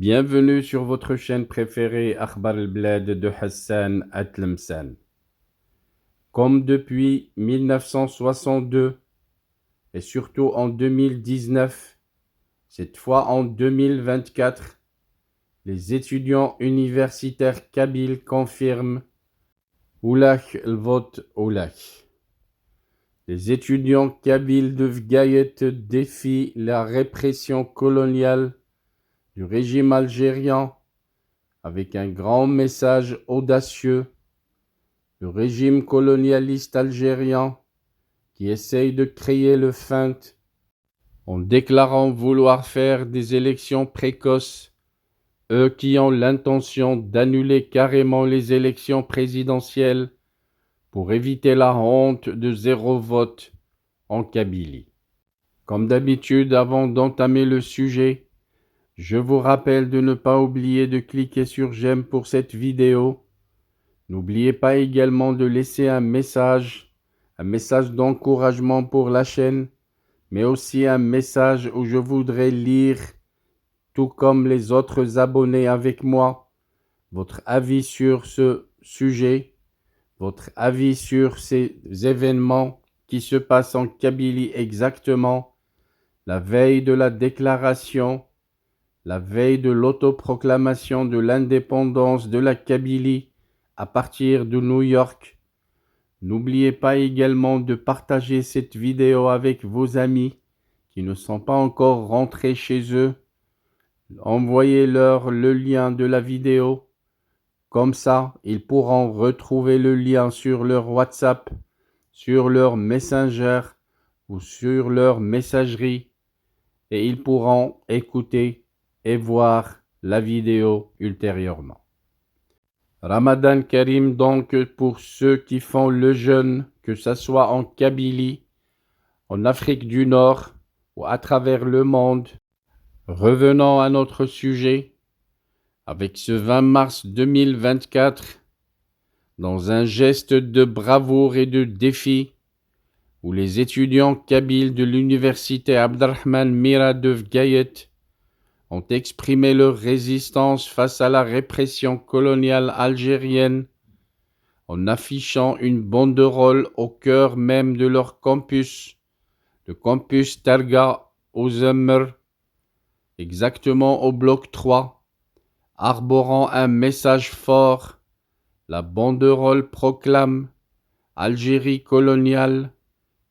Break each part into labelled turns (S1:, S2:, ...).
S1: Bienvenue sur votre chaîne préférée Akhbar al-Blad de Hassan Atlemsan. Comme depuis 1962 et surtout en 2019, cette fois en 2024, les étudiants universitaires kabyles confirment Oulak el-Vot Oulak. Les étudiants kabyles de Vgayet défient la répression coloniale du régime algérien avec un grand message audacieux. Le régime colonialiste algérien qui essaye de créer le feinte en déclarant vouloir faire des élections précoces, eux qui ont l'intention d'annuler carrément les élections présidentielles pour éviter la honte de zéro vote en Kabylie. Comme d'habitude, avant d'entamer le sujet, je vous rappelle de ne pas oublier de cliquer sur j'aime pour cette vidéo. N'oubliez pas également de laisser un message d'encouragement pour la chaîne, mais aussi un message où je voudrais lire, tout comme les autres abonnés avec moi, votre avis sur ce sujet, votre avis sur ces événements qui se passent en Kabylie exactement, la veille de la déclaration, la veille de l'autoproclamation de l'indépendance de la Kabylie à partir de New York. N'oubliez pas également de partager cette vidéo avec vos amis qui ne sont pas encore rentrés chez eux. Envoyez-leur le lien de la vidéo. Comme ça, ils pourront retrouver le lien sur leur WhatsApp, sur leur Messenger ou sur leur messagerie et ils pourront écouter et voir la vidéo ultérieurement. Ramadan Karim donc pour ceux qui font le jeûne, que ce soit en Kabylie, en Afrique du Nord ou à travers le monde. Revenons à notre sujet avec ce 20 mars 2024, dans un geste de bravoure et de défi, où les étudiants kabyles de l'université Abderrahmane Mira de Vgayet ont exprimé leur résistance face à la répression coloniale algérienne en affichant une banderole au cœur même de leur campus, le campus Targa Ozemr, exactement au bloc 3, arborant un message fort. La banderole proclame Algérie coloniale,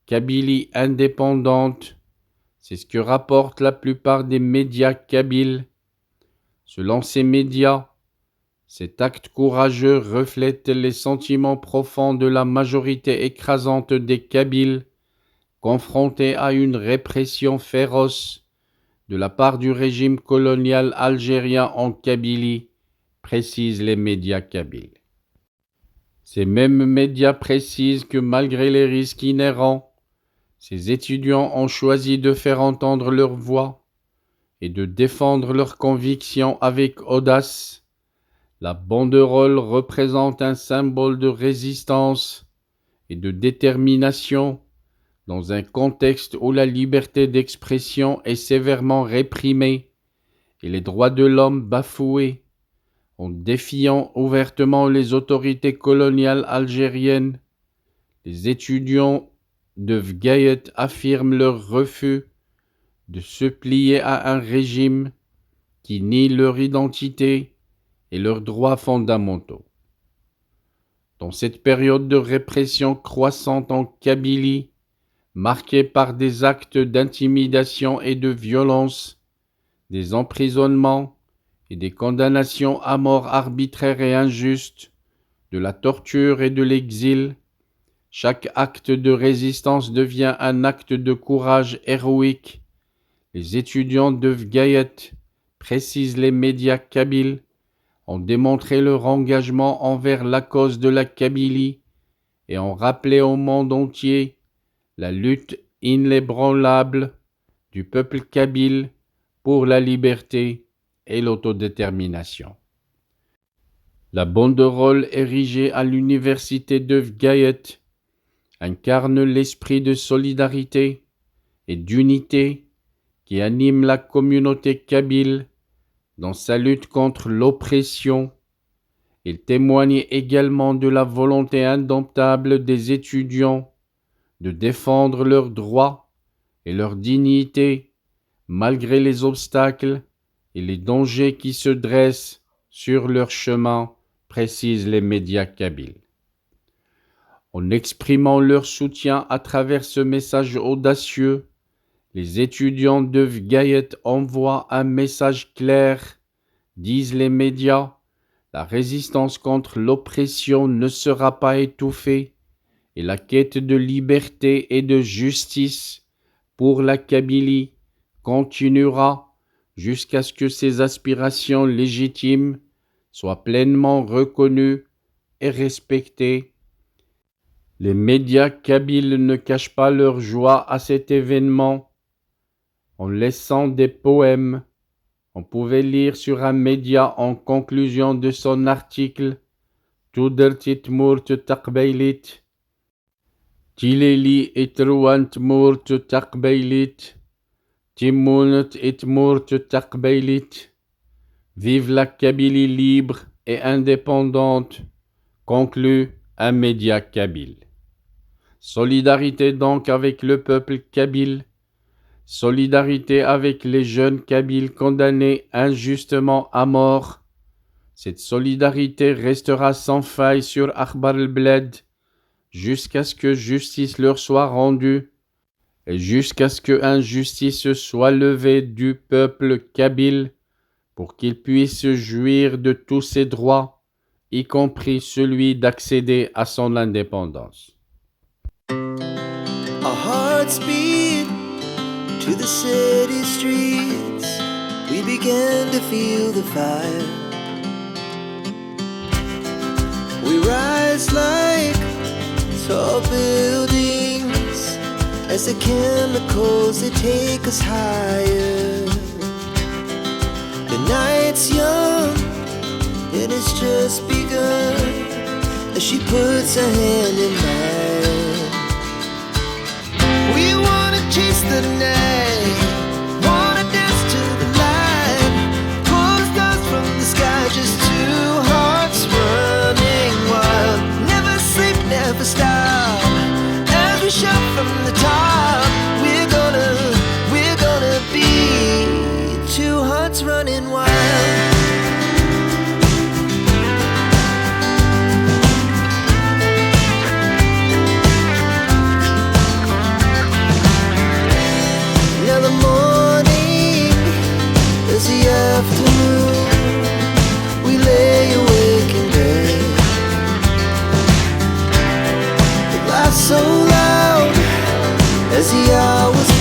S1: Kabylie indépendante. C'est ce que rapportent la plupart des médias kabyles. Selon ces médias, cet acte courageux reflète les sentiments profonds de la majorité écrasante des Kabyles, confrontés à une répression féroce de la part du régime colonial algérien en Kabylie, précisent les médias kabyles. Ces mêmes médias précisent que malgré les risques inhérents, ces étudiants ont choisi de faire entendre leur voix et de défendre leurs convictions avec audace. La banderole représente un symbole de résistance et de détermination dans un contexte où la liberté d'expression est sévèrement réprimée et les droits de l'homme bafoués. En défiant ouvertement les autorités coloniales algériennes, les étudiants de Vgayet affirment leur refus de se plier à un régime qui nie leur identité et leurs droits fondamentaux. Dans cette période de répression croissante en Kabylie, marquée par des actes d'intimidation et de violence, des emprisonnements et des condamnations à mort arbitraires et injustes, de la torture et de l'exil, chaque acte de résistance devient un acte de courage héroïque. Les étudiants de Vgayet, précisent les médias kabyles, ont démontré leur engagement envers la cause de la Kabylie et ont rappelé au monde entier la lutte inébranlable du peuple kabyle pour la liberté et l'autodétermination. La banderole érigée à l'université de Vgayet incarne l'esprit de solidarité et d'unité qui anime la communauté kabyle dans sa lutte contre l'oppression. Il témoigne également de la volonté indomptable des étudiants de défendre leurs droits et leur dignité malgré les obstacles et les dangers qui se dressent sur leur chemin, précisent les médias kabyles. En exprimant leur soutien à travers ce message audacieux, les étudiants de Vgayet envoient un message clair, disent les médias. La résistance contre l'oppression ne sera pas étouffée et la quête de liberté et de justice pour la Kabylie continuera jusqu'à ce que ses aspirations légitimes soient pleinement reconnues et respectées. Les médias kabyles ne cachent pas leur joie à cet événement en laissant des poèmes. On pouvait lire sur un média en conclusion de son article Tuderti tmur taqbaylit, Tileli etruan tmur taqbaylit, Timounat etmur taqbaylit. Vive la Kabylie libre et indépendante, conclut un média kabyle. Solidarité donc avec le peuple kabyle. Solidarité avec les jeunes Kabyles condamnés injustement à mort. Cette solidarité restera sans faille sur Akhbar el-Bled jusqu'à ce que justice leur soit rendue et jusqu'à ce que injustice soit levée du peuple kabyle pour qu'il puisse jouir de tous ses droits, y compris celui d'accéder à son indépendance.
S2: Our hearts beat to the city streets. We began to feel the fire. We rise like tall buildings as the chemicals they take us higher. The night's young and it's just begun as she puts her hand in mine. We wanna chase the night, wanna dance to the light, pull stars from the sky, just two hearts running wild. Never sleep, never stop, as we shout from the top. We're gonna be two hearts running wild. Afternoon, we lay awake in bed. The laugh so loud as the hours